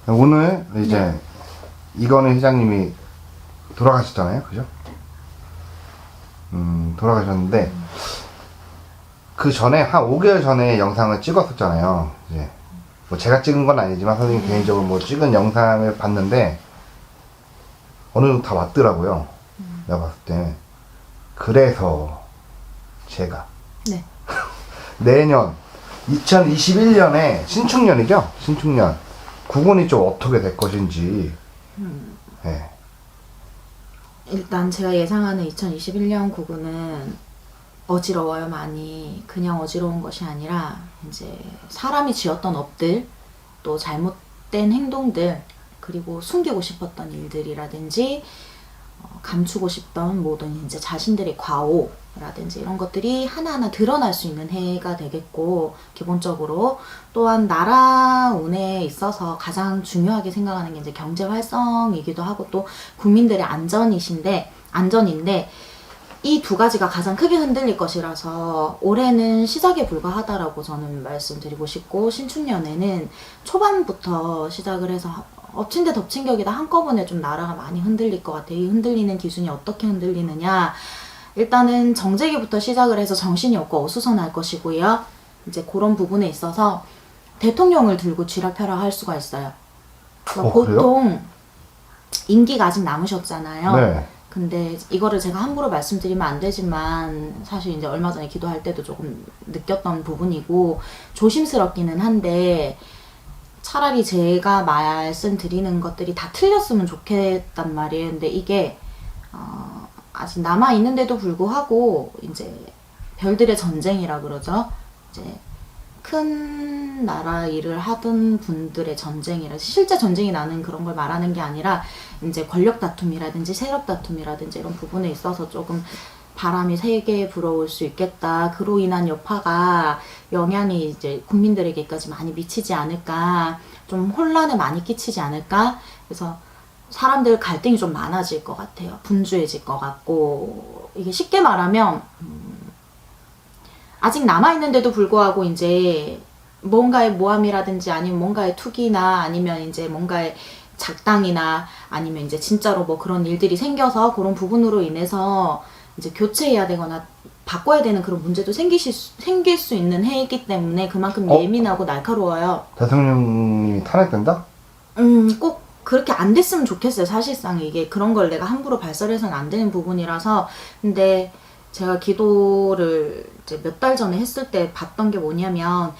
오늘 이제 네. 이건희 회장님이 돌아가셨잖아요, 그죠? 돌아가셨는데 그 전에 한 5개월 전에 영상을 찍었었잖아요. 이제 뭐 제가 찍은 건 아니지만 선생님 개인적으로 뭐 찍은 영상을 봤는데 어느 정도 다 맞더라고요. 내가 봤을 때. 그래서 제가 네. 내년 2021년에 신축년이죠? 신축년 구군이 좀 어떻게 될 것인지. 네. 일단 제가 예상하는 2021년 구구는 어지러워요, 많이. 그냥 어지러운 것이 아니라 이제 사람이 지었던 업들, 또 잘못된 행동들, 그리고 숨기고 싶었던 일들이라든지 감추고 싶던 모든 이제 자신들의 과오라든지 이런 것들이 하나하나 드러날 수 있는 해가 되겠고, 기본적으로 또한 나라 운에 있어서 가장 중요하게 생각하는 게 이제 경제 활성이기도 하고 또 국민들의 안전인데 이 두 가지가 가장 크게 흔들릴 것이라서 올해는 시작에 불과하다라고 저는 말씀드리고 싶고, 신축년에는 초반부터 시작을 해서 엎친 데 덮친 격이다 한꺼번에 좀 나라가 많이 흔들릴 것 같아요. 이 흔들리는 기준이 어떻게 흔들리느냐, 일단은 정제기부터 시작을 해서 정신이 없고 어수선할 것이고요. 이제 그런 부분에 있어서 대통령을 들고 쥐락펴락 할 수가 있어요. 그러니까 보통 임기가 아직 남으셨잖아요. 네. 근데 이거를 제가 함부로 말씀드리면 안 되지만 사실 이제 얼마 전에 기도할 때도 조금 느꼈던 부분이고 조심스럽기는 한데, 차라리 제가 말씀드리는 것들이 다 틀렸으면 좋겠단 말이에요. 근데 이게 아직 남아 있는데도 불구하고 이제 별들의 전쟁이라 그러죠. 이제 큰 나라 일을 하던 분들의 전쟁이라, 실제 전쟁이 나는 그런 걸 말하는 게 아니라 이제 권력 다툼이라든지 세력 다툼이라든지 이런 부분에 있어서 조금 바람이 세게 불어올 수 있겠다. 그로 인한 여파가 영향이 이제 국민들에게까지 많이 미치지 않을까, 좀 혼란을 많이 끼치지 않을까. 그래서 사람들 갈등이 좀 많아질 것 같아요. 분주해질 것 같고, 이게 쉽게 말하면 아직 남아있는데도 불구하고 이제 뭔가의 모함이라든지 아니면 뭔가의 투기나 아니면 이제 뭔가의 작당이나 아니면 이제 진짜로 뭐 그런 일들이 생겨서 그런 부분으로 인해서 이제 교체해야 되거나 바꿔야 되는 그런 문제도 생길 수 있는 해이기 때문에 그만큼 예민하고 날카로워요. 대통령님이 탄핵된다? 꼭 그렇게 안 됐으면 좋겠어요. 사실상 이게 그런 걸 내가 함부로 발설해서는 안 되는 부분이라서. 근데 제가 기도를 이제 몇 달 전에 했을 때 봤던 게 뭐냐면,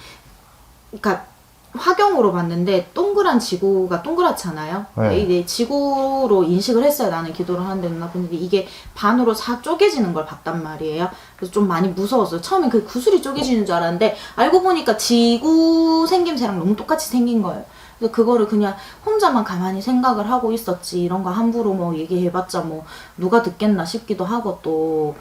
그러니까 화경으로 봤는데 동그란 지구가 동그랗잖아요. 네. 이게 지구로 인식을 했어요. 나는 기도를 하는데 근데 이게 반으로 다 쪼개지는 걸 봤단 말이에요. 그래서 좀 많이 무서웠어요. 처음엔 그 구슬이 쪼개지는 줄 알았는데 알고 보니까 지구 생김새랑 너무 똑같이 생긴 거예요. 그래서 그거를 그냥 혼자만 가만히 생각을 하고 있었지, 이런 거 함부로 뭐 얘기해봤자 뭐 누가 듣겠나 싶기도 하고, 또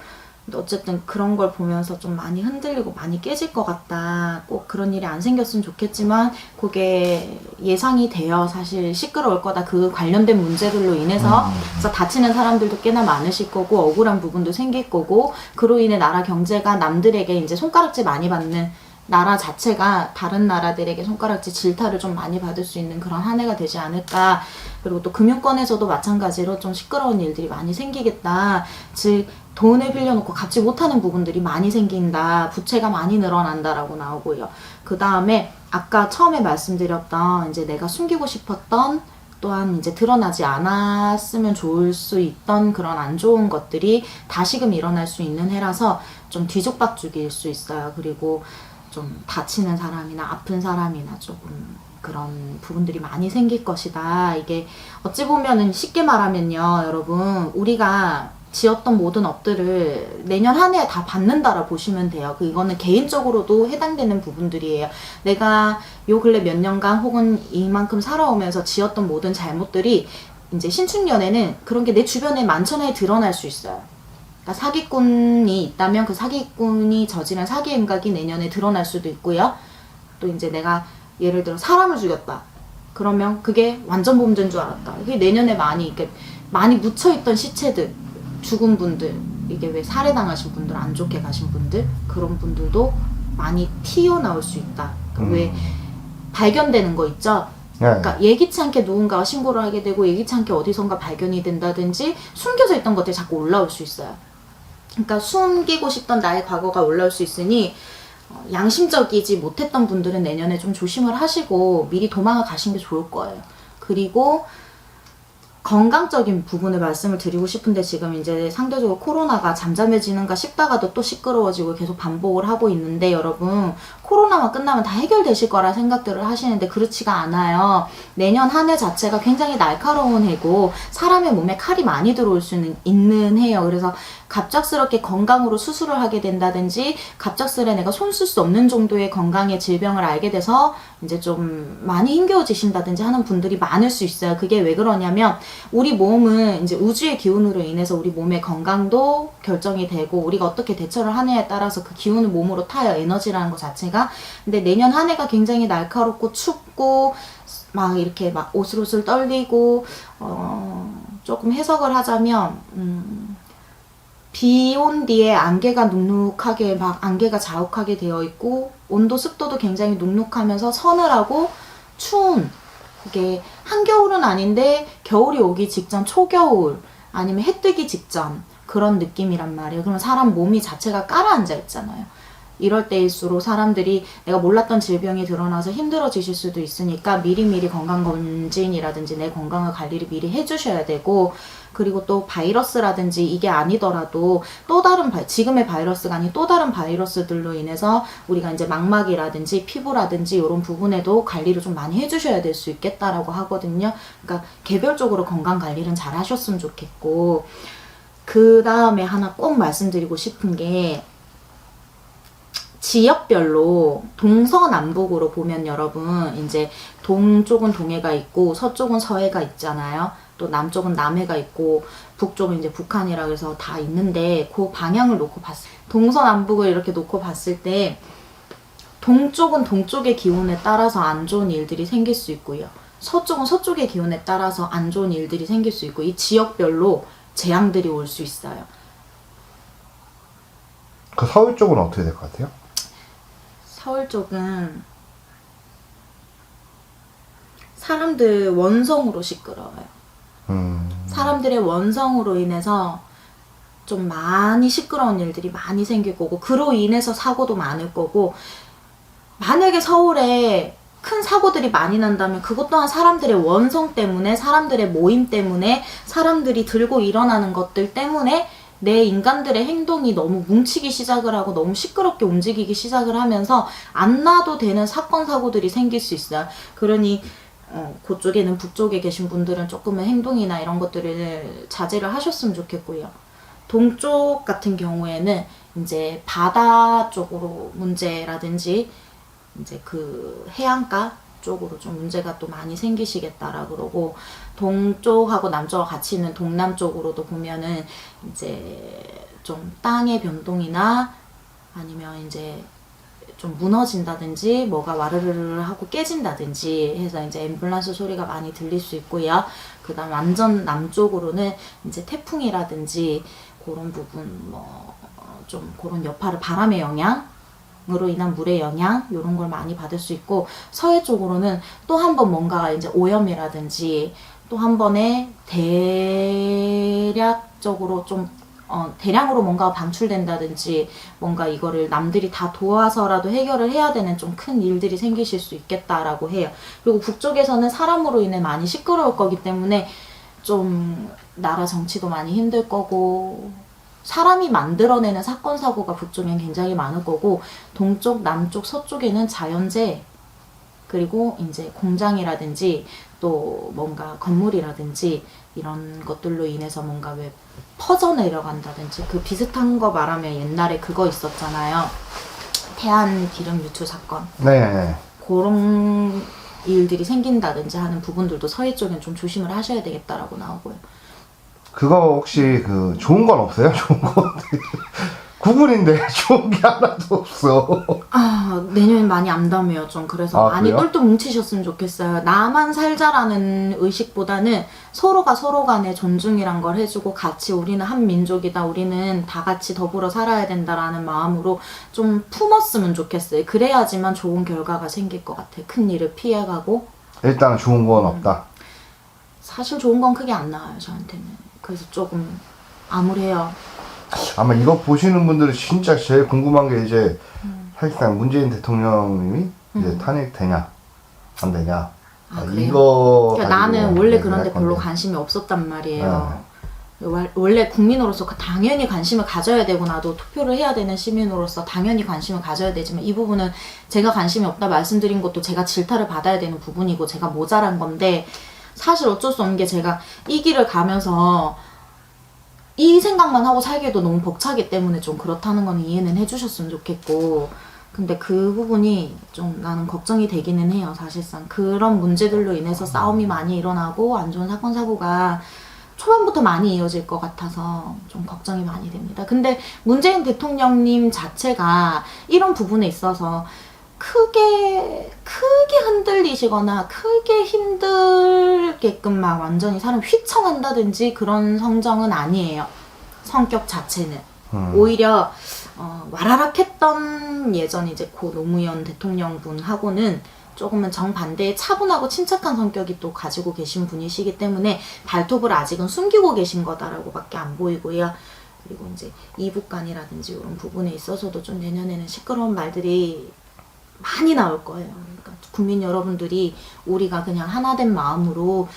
근데 어쨌든 그런 걸 보면서 좀 많이 흔들리고 많이 깨질 것 같다. 꼭 그런 일이 안 생겼으면 좋겠지만 그게 예상이 돼요. 사실 시끄러울 거다. 그 관련된 문제들로 인해서 그래서 다치는 사람들도 꽤나 많으실 거고, 억울한 부분도 생길 거고, 그로 인해 나라 경제가 남들에게 이제 손가락질 많이 받는, 나라 자체가 다른 나라들에게 손가락질 질타를 좀 많이 받을 수 있는 그런 한 해가 되지 않을까. 그리고 또 금융권에서도 마찬가지로 좀 시끄러운 일들이 많이 생기겠다. 즉 돈을 빌려놓고 갚지 못하는 부분들이 많이 생긴다. 부채가 많이 늘어난다라고 나오고요. 그 다음에 아까 처음에 말씀드렸던 이제 내가 숨기고 싶었던, 또한 이제 드러나지 않았으면 좋을 수 있던 그런 안 좋은 것들이 다시금 일어날 수 있는 해라서 좀 뒤죽박죽일 수 있어요. 그리고 좀 다치는 사람이나 아픈 사람이나 조금 그런 부분들이 많이 생길 것이다. 이게 어찌 보면은 쉽게 말하면요, 여러분, 우리가 지었던 모든 업들을 내년 한 해 다 받는다라 보시면 돼요. 이거는 개인적으로도 해당되는 부분들이에요. 내가 요 근래 몇 년간 혹은 이만큼 살아오면서 지었던 모든 잘못들이 이제 신축년에는 그런 게 내 주변에 만천하에 드러날 수 있어요. 그러니까 사기꾼이 있다면 그 사기꾼이 저지른 사기 행각이 내년에 드러날 수도 있고요. 또 이제 내가 예를 들어 사람을 죽였다. 그러면 그게 완전 범죄인 줄 알았다. 이게 내년에 많이 묻혀있던 시체들, 죽은 분들, 이게 왜 살해당하신 분들, 안 좋게 가신 분들, 그런 분들도 많이 튀어나올 수 있다. 왜 발견되는 거 있죠? 그러니까 예기치 않게 누군가가 신고를 하게 되고 예기치 않게 어디선가 발견이 된다든지 숨겨져 있던 것들이 자꾸 올라올 수 있어요. 그러니까 숨기고 싶던 나의 과거가 올라올 수 있으니 양심적이지 못했던 분들은 내년에 좀 조심을 하시고 미리 도망을 가시는 게 좋을 거예요. 그리고 건강적인 부분을 말씀을 드리고 싶은데 지금 이제 상대적으로 코로나가 잠잠해지는가 싶다가도 또 시끄러워지고 계속 반복을 하고 있는데 여러분 코로나만 끝나면 다 해결되실 거라 생각들을 하시는데 그렇지가 않아요. 내년 한 해 자체가 굉장히 날카로운 해고 사람의 몸에 칼이 많이 들어올 수는 있는 해요. 그래서 갑작스럽게 건강으로 수술을 하게 된다든지 갑작스레 내가 손 쓸 수 없는 정도의 건강의 질병을 알게 돼서 이제 좀 많이 힘겨워지신다든지 하는 분들이 많을 수 있어요. 그게 왜 그러냐면 우리 몸은 이제 우주의 기운으로 인해서 우리 몸의 건강도 결정이 되고 우리가 어떻게 대처를 하느냐에 따라서 그 기운을 몸으로 타요. 에너지라는 것 자체가. 근데 내년 한 해가 굉장히 날카롭고 춥고 막 이렇게 막 오슬오슬 떨리고 조금 해석을 하자면 비 온 뒤에 안개가 눅눅하게 막 안개가 자욱하게 되어 있고 온도 습도도 굉장히 눅눅하면서 서늘하고 추운 그게 한겨울은 아닌데 겨울이 오기 직전 초겨울 아니면 해 뜨기 직전 그런 느낌이란 말이에요. 그러면 사람 몸이 자체가 깔아앉아 있잖아요. 이럴 때일수록 사람들이 내가 몰랐던 질병이 드러나서 힘들어지실 수도 있으니까 미리미리 건강검진이라든지 내 건강을 관리를 미리 해주셔야 되고 그리고 또 바이러스라든지 이게 아니더라도 또 다른 지금의 바이러스가 아닌 또 다른 바이러스들로 인해서 우리가 이제 망막이라든지 피부라든지 이런 부분에도 관리를 좀 많이 해주셔야 될 수 있겠다라고 하거든요. 그러니까 개별적으로 건강 관리는 잘 하셨으면 좋겠고 그 다음에 하나 꼭 말씀드리고 싶은 게 지역별로 동서남북으로 보면 여러분 이제 동쪽은 동해가 있고 서쪽은 서해가 있잖아요. 또 남쪽은 남해가 있고 북쪽은 이제 북한이라 그래서 다 있는데 그 방향을 놓고 봤을 때 동서남북을 이렇게 놓고 봤을 때 동쪽은 동쪽의 기운에 따라서 안 좋은 일들이 생길 수 있고요. 서쪽은 서쪽의 기운에 따라서 안 좋은 일들이 생길 수 있고 이 지역별로 재앙들이 올 수 있어요. 그 서울 쪽은 어떻게 될 것 같아요? 서울 쪽은 사람들 원성으로 시끄러워요. 사람들의 원성으로 인해서 좀 많이 시끄러운 일들이 많이 생길 거고 그로 인해서 사고도 많을 거고 만약에 서울에 큰 사고들이 많이 난다면 그것 또한 사람들의 원성 때문에 사람들의 모임 때문에 사람들이 들고 일어나는 것들 때문에 내 인간들의 행동이 너무 뭉치기 시작을 하고 너무 시끄럽게 움직이기 시작을 하면서 안 나도 되는 사건 사고들이 생길 수 있어요. 그러니 그쪽에는 북쪽에 계신 분들은 조금은 행동이나 이런 것들을 자제를 하셨으면 좋겠고요. 동쪽 같은 경우에는 이제 바다 쪽으로 문제라든지 이제 그 해안가 쪽으로 좀 문제가 또 많이 생기시겠다라 그러고 동쪽하고 남쪽하고 같이 있는 동남쪽으로도 보면은 이제 좀 땅의 변동이나 아니면 이제 좀 무너진다든지 뭐가 와르르르 하고 깨진다든지 해서 이제 앰뷸런스 소리가 많이 들릴 수 있고요. 그 다음 완전 남쪽으로는 이제 태풍이라든지 그런 부분 뭐 좀 그런 여파를 바람의 영향으로 인한 물의 영향 이런 걸 많이 받을 수 있고 서해 쪽으로는 또 한 번 뭔가가 이제 오염이라든지 또 한 번에 대략적으로 좀 대량으로 뭔가 방출된다든지 뭔가 이거를 남들이 다 도와서라도 해결을 해야 되는 좀 큰 일들이 생기실 수 있겠다라고 해요. 그리고 북쪽에서는 사람으로 인해 많이 시끄러울 거기 때문에 좀 나라 정치도 많이 힘들 거고 사람이 만들어내는 사건 사고가 북쪽엔 굉장히 많을 거고 동쪽, 남쪽, 서쪽에는 자연재해 그리고 이제 공장이라든지 또 뭔가 건물이라든지 이런 것들로 인해서 뭔가 왜 퍼져 내려간다든지 그 비슷한 거 말하면 옛날에 그거 있었잖아요. 태안 기름 유출 사건. 네. 그런 일들이 생긴다든지 하는 부분들도 서해 쪽엔 좀 조심을 하셔야 되겠다라고 나오고요. 그거 혹시 그 좋은 건 없어요? 좋은 거? 구글인데 좋은 게 하나도 없어. 내년엔 많이 암담해요, 좀. 그래서 많이 그래요? 똘똘 뭉치셨으면 좋겠어요. 나만 살자라는 의식보다는 서로가 서로 간에 존중이란 걸 해주고 같이 우리는 한 민족이다, 우리는 다 같이 더불어 살아야 된다라는 마음으로 좀 품었으면 좋겠어요. 그래야지만 좋은 결과가 생길 것 같아요. 큰 일을 피해가고 일단은 좋은 건 없다. 사실 좋은 건 크게 안 나와요, 저한테는. 그래서 조금 암울해요. 아마 이거 보시는 분들이 진짜 제일 궁금한 게 이제 사실상 문재인 대통령님이 이제 탄핵되냐 안 되냐. 그래요? 이거 그러니까 나는 가지고 원래 얘기를 그런데 할 별로 건데. 관심이 없었단 말이에요. 원래 국민으로서 당연히 관심을 가져야 되고 나도 투표를 해야 되는 시민으로서 당연히 관심을 가져야 되지만 이 부분은 제가 관심이 없다 말씀드린 것도 제가 질타를 받아야 되는 부분이고 제가 모자란 건데 사실 어쩔 수 없는 게 제가 이 길을 가면서 이 생각만 하고 살기도 너무 벅차기 때문에 좀 그렇다는 건 이해는 해주셨으면 좋겠고 근데 그 부분이 좀 나는 걱정이 되기는 해요. 사실상 그런 문제들로 인해서 싸움이 많이 일어나고 안 좋은 사건 사고가 초반부터 많이 이어질 것 같아서 좀 걱정이 많이 됩니다. 근데 문재인 대통령님 자체가 이런 부분에 있어서 크게 흔들리시거나 크게 힘들게끔 막 완전히 사람 휘청한다든지 그런 성정은 아니에요. 성격 자체는. 오히려 와라락 했던 예전 이제 고 노무현 대통령분하고는 조금은 정반대의 차분하고 침착한 성격이 또 가지고 계신 분이시기 때문에 발톱을 아직은 숨기고 계신 거다라고 밖에 안 보이고요. 그리고 이제 이북간이라든지 이런 부분에 있어서도 좀 내년에는 시끄러운 말들이 많이 나올 거예요. 그러니까 국민 여러분들이 우리가 그냥 하나된 마음으로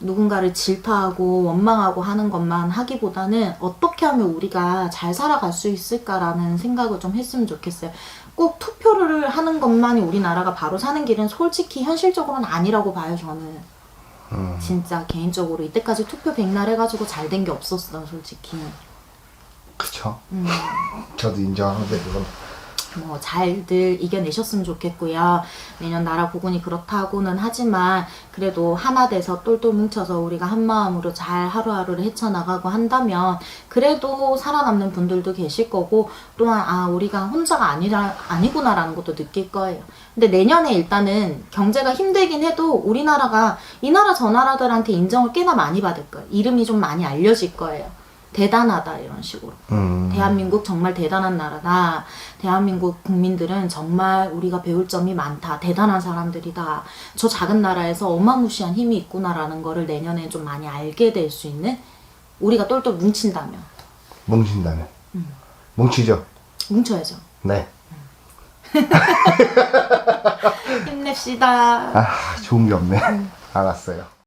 누군가를 질타하고 원망하고 하는 것만 하기보다는 어떻게 하면 우리가 잘 살아갈 수 있을까라는 생각을 좀 했으면 좋겠어요. 꼭 투표를 하는 것만이 우리나라가 바로 사는 길은 솔직히 현실적으로는 아니라고 봐요, 저는. 진짜 개인적으로 이때까지 투표 백날 해가지고 잘 된 게 없었어, 솔직히. 그쵸. 저도 인정하는데 그건 뭐 잘들 이겨내셨으면 좋겠고요. 내년 나라 부분이 그렇다고는 하지만 그래도 하나 돼서 똘똘 뭉쳐서 우리가 한 마음으로 잘 하루하루를 헤쳐나가고 한다면 그래도 살아남는 분들도 계실 거고 또한 우리가 혼자가 아니구나라는 것도 느낄 거예요. 근데 내년에 일단은 경제가 힘들긴 해도 우리나라가 이 나라 저 나라들한테 인정을 꽤나 많이 받을 거예요. 이름이 좀 많이 알려질 거예요. 대단하다 이런 식으로. 대한민국 정말 대단한 나라다. 대한민국 국민들은 정말 우리가 배울 점이 많다. 대단한 사람들이다. 저 작은 나라에서 어마무시한 힘이 있구나라는 거를 내년에 좀 많이 알게 될 수 있는 우리가 똘똘 뭉친다면. 뭉친다면. 뭉치죠. 뭉쳐야죠. 네. 힘냅시다. 좋은 게 없네. 알았어요.